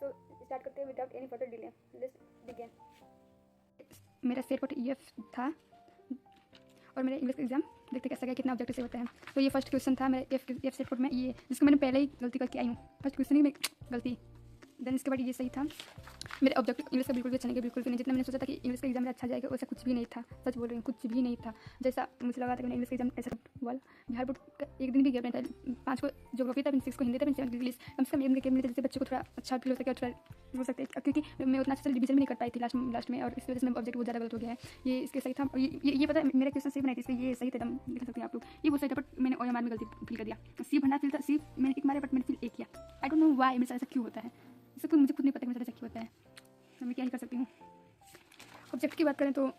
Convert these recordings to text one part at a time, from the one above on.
So start करते हैं without any further delay, let's begin. मेरा सेट कोट EF था और मेरा इंग्लिश का एग्जाम देखते कैसा गया, कितना ऑब्जेक्टिव से होता है। तो ये फर्स्ट क्वेश्चन था मेरा एफ सेट कोट में, ये जिसको मैंने पहले ही गलती करके आई हूँ। फर्स्ट क्वेश्चन ही में गलती, देन इसके बाद ये सही था। मेरे ऑब्जेक्टिव इंग्लिश का बिल्कुल भी अच्छा नहीं गया, बिल्कुल भी नहीं। जितना मैंने सोचा था कि इंग्लिश का एग्जाम में अच्छा जाएगा वैसा कुछ भी नहीं था, सच बोल रही हूँ, कुछ भी नहीं था। जैसा मुझे लगा था कि मैंने इंग्लिश का एग्जाम ऐसा वाला बिहार बोर्ड का एक दिन भी गैप नहीं था। 5 को ज्योग्राफी था, 6 को हिंदी था, 7 इंग्लिश। कम से कम एक दिन गैप मिलता जिससे बच्चों को थोड़ा अच्छा फील हो सके और थोड़ा हो सकते हैं, क्योंकि मैं उतना अच्छा रिविजन भी नहीं कर पाई थी लास्ट में, और इस वजह से मेरा ऑब्जेक्ट बहुत ज़्यादा गलत हो गया है। ये इसके सही था, ये पता है मेरा क्वेश्चन सी बनाई थी, इसलिए ये सही था, देख सकते हैं आप लोग। ये बहुत सही था, बट मैंने OMR में गलती फील कर दिया। सी भरना फील था, सी मैंने टिक मारा, बट मैंने फील 1 किया। आई डोंट नो व्हाई, मेरे साथ ऐसा क्यों होता है, इससे कोई मुझे खुद नहीं पता कि मेरे साथ ऐसा क्यों होता है। तो मैं क्या ही कर सकती हूँ। ऑब्जेक्ट की बात करें तो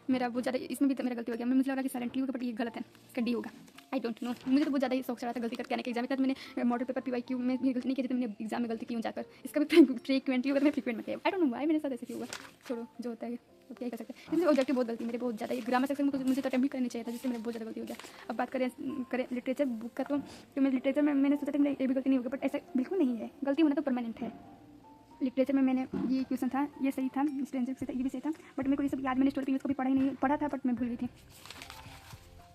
मेरा बहुत ज़्यादा इसमें भी मेरा गलती हो गया। मुझे लगा कि साइलेंटली होगा, बट ये गलत है, इसका D होगा। आई डोंट नो, मुझे तो बहुत ज़्यादा ही शौक चढ़ा था गलती करके आने के एग्जाम में। तो मैंने मॉडल पेपर PYQ में भी गलती नहीं की थी, तो मैंने एग्जाम में गलती क्यों जाकर इसका भी फ्रीक्वेंटली होगा, तो मैं फ्रीक्वेंट में किया। आई डोंट नो व्हाई मेरे साथ ऐसे क्यों होगा, छोड़ो जो होता है तो क्या ही कर सकते हैं। इसमें ऑब्जेक्टिव बहुत गलती मेरे बहुत ज़्यादा। ग्रामर सेक्शन में मुझे तो अटेम्प्ट भी करनी चाहिए था, जिससे मेरा बहुत ज़्यादा गलती हो गया। अब बात करें लिटरेचर बुक का, तो मैं लिटरेचर में मैंने सोचा था मेरी ये भी गलती नहीं होगी, बट ऐसा बिल्कुल नहीं है। गलती होना तो परमानेंट है। लिटरेचर में मैंने ये क्वेश्चन था, ये सही था, स्ट्रेंजर से था, ये भी सही था, बट मेरे को ये सब याद, मैंने स्टोरी इंग्लिश को भी पढ़ा था, बट मैं भूल गई थी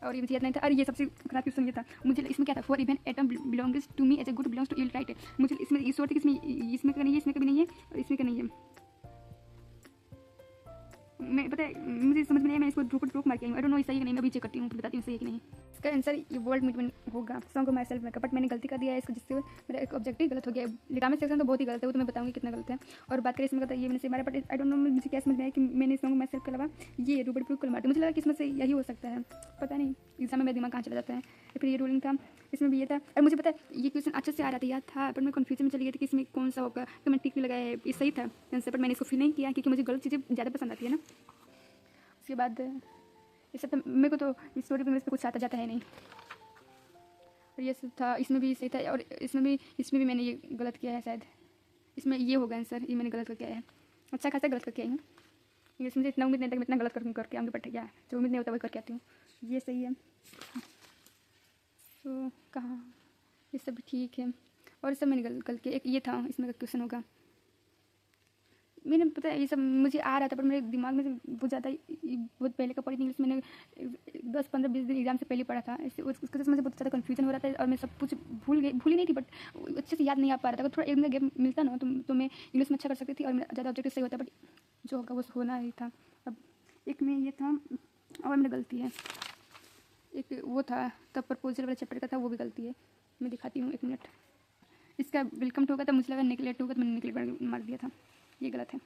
और ये मुझे याद नहीं था। और ये सबसे खराब क्वेश्चन ये था, मुझे इसमें क्या था, for even atom belongs to me as a good belongs to ill, right. मुझे इसमें इस सोचती कि इसमें का नहीं है, इसमें कभी नहीं है, और इसमें का नहीं है। मैं पता है मुझे समझ में नहीं है, मैं इसको ड्रूप मार के आई हूँ। आई डोंट नो सही है कि नहीं, मैं अभी चेक करती हूँ, फिर बताती हूँ सही है कि नहीं। इसका आंसर ये वर्ल्ड मीट होगा, song of my self makeup, but मैंने गलती कर दिया है इसको, जिससे मेरा एक ऑब्जेक्टिव गलत हो गया है। लिटामिक सेक्शन तो बहुत ही गलत है, वो तो मैं बताऊँगी कितना गलत है। और बात करें इसमें कहता है ये मैंने से मारा, बट आई डोंट नो मुझे क्या समझ में आया कि मैंने सॉन्ग ऑफ माई सेल्फ के अलावा ये रूबर्ट ब्रूक को मारा। मुझे लगा कि इसमें से यही हो सकता है, पता नहीं एग्जाम में मेरा दिमाग कहाँ चला जाता है। फिर ये रूलिंग था, इसमें भी ये था। और मुझे पता है ये क्वेश्चन अच्छे से आ रहा था, याद था, पर मैं कन्फ्यूजन में चली गई थी कि इसमें कौन सा होगा। तो मैं टिक भी लगाया, ये सही था आंसर, पर मैंने इसको फिल नहीं किया क्योंकि मुझे गलत चीज़ें ज़्यादा पसंद आती है ना। उसके बाद ये सब था, मेरे को तो स्टोरी पे कुछ आता जाता है नहीं। और ये सब था, इसमें भी सही था, और इसमें भी मैंने ये गलत किया है शायद। इसमें ये होगा आंसर, ये मैंने गलत करके आया है, अच्छा खासा गलत करके आई हूँ। इसमें से इतना उम्मीद नहीं था कि मैं इतना गलत करके आऊँगी, बट क्या जो उम्मीद नहीं होता वही करके आती हूँ। ये सही है, तो कहाँ ये सब ठीक है। और सब मैंने गलत किया। एक ये था, इसमें का क्वेश्चन होगा, मैंने पता है ये सब मुझे आ रहा था, पर मेरे दिमाग में बहुत ज़्यादा बहुत पहले का पढ़ी थी इंग्लिश। मैंने 10-15-20 दिन एग्जाम से पहले पढ़ा था, इससे उसके वजह से मुझे बहुत ज़्यादा कन्फ्यूजन हो रहा था, और मैं सब कुछ भूली नहीं थी, बट अच्छे से याद नहीं आ पा रहा था। अगर थोड़ा एक दिन गैप मिलता ना तो मैं इंग्लिश में अच्छा कर सकती थी और मेरा ज़्यादा ऑब्जेक्टिव सही होता, बट जो होगा वो होना ही था। अब एक में ये था, और मेरी गलती है। एक वो था तब प्रपोजल वाला चैप्टर का था, वो भी गलती है। मैं दिखाती हूँ, 1 मिनट। इसका वेलकम टू का था, मुझे लगा निकलेट होगा, तो मैंने निकलेट मार दिया था, ये गलत है।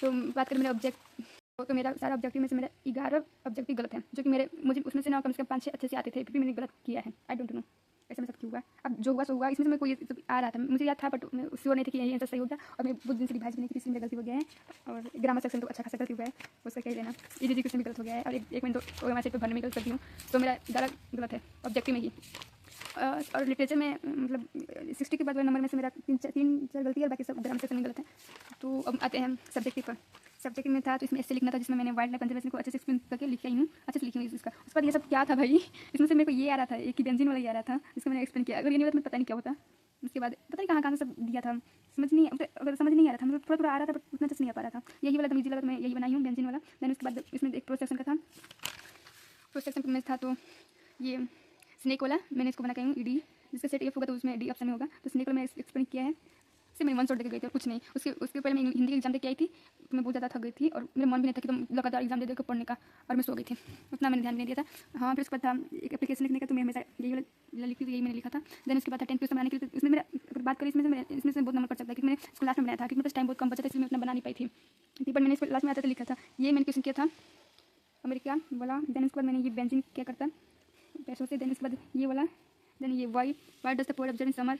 तो बात करें मेरे ऑब्जेक्ट, तो मेरा सारा ऑब्जेक्टिव में से मेरा 11 ऑब्जेक्टिव गलत है, जो कि मुझे उसमें से ना कम से कम 5-6 अच्छे से आते थे, फिर भी मैंने गलत किया है। आई डोंट नो ऐसे में सब क्यों हुआ। अब जो हुआ सो हुआ, इसमें से मेरे को ये सब आ रहा था, मुझे याद था, बट मैं श्योर नहीं था कि यही आंसर सही होगा। और मैं बहुत दिन से रिवाइज भी नहीं की, इसमें गलती हो गया है। और ग्रामर सेक्शन तो अच्छा खासा गलती हुआ है, उसका क्या लेना। ये क्वेश्चन भी गलत हो गया है, और एक मिनट तो हमारे सेट पर भरने में गलत करती हूँ, तो मेरा 11 गलत है ऑब्जेक्टिव में ही। और लिटरेचर में मतलब 60 के बाद वाले नंबर में से मेरा 3-4 गलती है, और बाकी सब ग्रामर सेक्शन में गलत है। तो अब आते हैं सब्जेक्टिव पर। सब्जेक्ट में था तो इसमें ऐसे लिखना था, जिसमें मैंने वाइल्ड लाइफ कंजर्वेशन को अच्छे से एक्सप्लेन करके लिखा ही हूँ, अच्छे से लिखी हूँ इसका। उसके बाद ये सब क्या था भाई, इसमें से मेरे को ये आ रहा था, एक ही बेंजीन वाला ये आ रहा था, जिसको मैंने एक्सप्लेन किया। अगर ये नहीं होता तो पता नहीं क्या होता। उसके बाद पता नहीं कहाँ से सब दिया था, अगर समझ नहीं आ रहा था, मतलब थोड़ा आ रहा था, बट उतना अच्छे नहीं आ पा रहा था। यही वाला इजी लगा, तो मैं यही बनाई हूँ बेंजीन वाला। देन उसके बाद इसमें एक प्रोसेक्शन का था, प्रोसेक्शन में था तो ये स्नेक वाला मैंने इसको बना के हूँ ED, जिसका सेट F होगा तो उसमें D ऑप्शन में होगा। तो स्नेक वाला मैंने एक्सप्लेन किया है, से मैंने 1 शॉट देकर गई थी और कुछ नहीं। उसके पहले मैं हिंदी के एग्जाम देके आई थी, तो मैं बहुत ज़्यादा थक गई थी, और मेरा मन भी नहीं था कि तुम लगातार एग्जाम दे देकर पढ़ने का, और मैं सो गई थी, उतना मैंने ध्यान नहीं दिया था। हाँ, फिर उसके बाद था एक एप्लीकेशन लिखने का, तो मैं हमेशा यही वाला लिखती थी, यही मैंने लिखा था। देन उसके बाद था 10 क्वेश्चन बनाने के लिए, तो इसमें मेरा अगर बात करें इसमें से बहुत नंबर कट सकता है, क्योंकि मैंने इसको लास्ट में बनाया था, क्योंकि मेरे पास टाइम बहुत कम बचा था, इसलिए मैं उतना बना नहीं पाई थी। पर मैंने इसको लास्ट में आता था लिखा था, ये मैंने क्वेश्चन किया था अमेरिका वाला। देन उसके बाद मैंने ये बेंजीन क्या करता पैसों से। देन उसके बाद ये वाला, देन ये why does the poet observe in summer,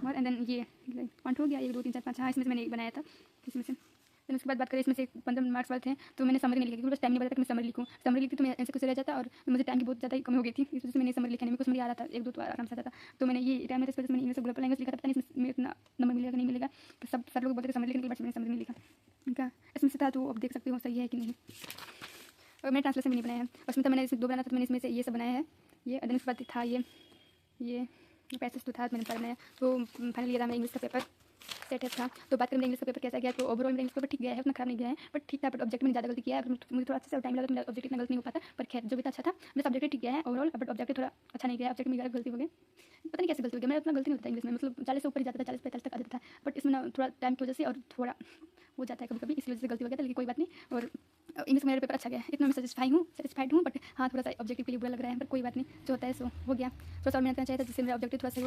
and then ये पॉइंट हो गया 1 2 3 4 5। हाँ, इसमें से मैंने एक बनाया था, इसमें से। देन उसके बाद बात करें, इसमें से 15 मार्क्स वाले थे, तो मैंने समरी नहीं लिखा, क्योंकि बस टाइम नहीं बचा था कि मैं समरी लिखूँ। समरी लिखती तो मैं ऐसे कुछ रह जाता, और मुझे टाइम की बहुत ज़्यादा कमी हो गई थी, इस वजह से मैंने समरी लिखा नहीं। मेरे को समरी आ रहा था, 1-2 तो आराम से आता था, तो मैंने ये टाइम में इस वजह से मैंने इंग्लिश ग्लोबल लैंग्वेज लिखा था। पता नहीं इसमें इतना नंबर मिलेगा कि नहीं मिलेगा, तो सब लोग बोलते थे समरी लिखने के बाद मैंने समरी नहीं लिखा इनका। इसमें से था, तो अब देख सकते हो सही है कि नहीं। और मैंने ट्रांसलेशन भी नहीं बनाया है, उसमें तो मैंने इसमें 2 बनाया था, तो मैंने इसमें से ये सब बनाया है ये। देन उसके बाद था ये पैसेज तो था, मैंने पढ़ना है। तो फाइनली ये था मेरा इंग्लिश का पेपर। सेट है था। तो बात करें इंग्लिश का पेपर कैसा गया, तो ओवरऑल मेरा इंग्लिश पेपर ठीक गया है, उतना खराब नहीं गया है, बट ठीक था। बट ऑब्जेक्ट में ज़्यादा गलती किया है, मुझे थोड़ा अच्छे से टाइम लगा तो मेरा ऑब्जेक्ट इतना गलत नहीं हो पाता, पर खैर जो भी था अच्छा था। मेरा सब्जेक्ट ठीक गया है ओवरऑल, बट ऑब्जेक्ट थोड़ा अच्छा नहीं गया, ऑब्जेक्ट में गलती हो गई, पता नहीं कैसे गलती हो गया। मेरा उतना गलती नहीं होता इंग्लिश में, मतलब 40 से ऊपर ही जाता था, 40-45 तक आ जाता था, बट इसमें ना थोड़ा टाइम की वजह से और थोड़ा हो जाता है कभी कभी, इस वजह से गलती हो गया था, लेकिन कोई बात नहीं। और इंग्लिश में मेरा पेपर अच्छा गया, इतना मैं सेटिस्फाइड हूँ, बट हाँ थोड़ा सा ऑब्जेक्टिव के लिए बुरा लग रहा है, पर कोई बात नहीं, जो होता है सो हो गया। थोड़ा सा मेहनत करना चाहिए था, जिससे मेरा ऑब्जेक्टिव थोड़ा सही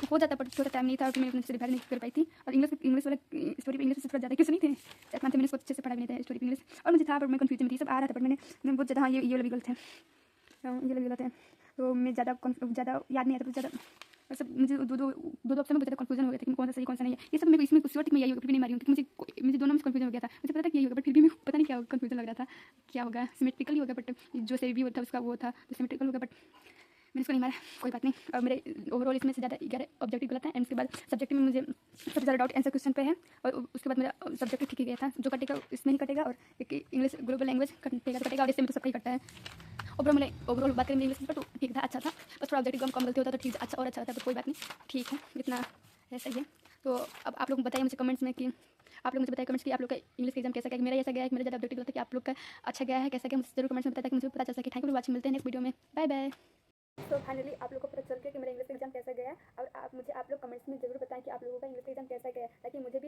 हो जाता, बट थोड़ा टाइम नहीं था और मैं उनसे डिवाइड नहीं कर पाई थी। और इंग्लिश वाला स्टोरी इंग्लिश से थोड़ा ज़्यादा क्वेश्चन नहीं थे, चार 5 मैंने सोच अच्छे से पढ़ा भी नहीं था स्टोरी इंग्लिश, और मुझे था, पर मैं कन्फ्यूजन में थी, सब आ रहा था, पर मैंने बहुत ज़्यादा हाँ ये वाला भी गलत है, ये वाला भी गलत है, तो मैं ज़्यादा याद नहीं आता, ज़्यादा मतलब मुझे दो ऑप्शन में ज़्यादा कन्फ्यूजन हो गया था कि कौन सा सही कौन सा नहीं है। ये सब मेरे इसमें कुछ मैं फिर भी नहीं मारी हूँ, क्योंकि मुझे दोनों में कन्फ्यूजन हो गया था। मुझे पता था कि यही होगा, बट फिर भी मुझे पता नहीं क्या कन्फ्यूजन लग रहा था, क्या होगा, सिमेट्रिकल ही होगा, बट जो से भी होता उसका वो था तो सिमेट्रिकल होगा, बट मैंने इसको नहीं मारा, कोई बात नहीं। और मेरे ओवरऑल इसमें से ज़्यादा 11 ऑब्जेक्टिव गलत है, एंड उसके बाद सब्जेक्टिव में मुझे सबसे ज़्यादा डाउट आंसर क्वेश्चन पे है, और उसके बाद मेरा सब्जेक्टिव ठीक ही गया था, जो कटेगा इसमें ही कटेगा, और एक इंग्लिश ग्लोबल लैंग्वेज कटेगा तो कटेगा, और इससे में तो सबका ही कटता है। ओवरऑल बात करें इंग्लिश पेपर तो ठीक था, अच्छा था, बस थोड़ा ऑब्जेक्टिव कम गलती होता तो ठीक अच्छा और अच्छा होता, बट कोई बात नहीं, ठीक है, जितना है सही है। तो अब आप लोग बताइए मुझे कमेंट्स में कि आप लोग मुझे बताइए कमेंट्स कि आप लोग का इंग्लिश का एग्जाम कैसा गया, मेरा ऐसा गया है कि मेरा ज़्यादा ऑब्जेक्टिव होता है, कि आप लोग का अच्छा गया है कैसा गया, मुझे जरूर कमेंट्स में बताया कि मुझे पता चल सके। थैंक यू फॉर वाचिंग, मिलते हैं नेक्स्ट वीडियो में, बाय बाय। तो फाइनली आप लोग को पता चल गया कि मेरा इंग्लिश एग्जाम कैसा गया है, और आप लोग कमेंट्स में जरूर बताएं कि आप लोगों का इंग्लिश एग्जाम कैसा गया है, ताकि मुझे भी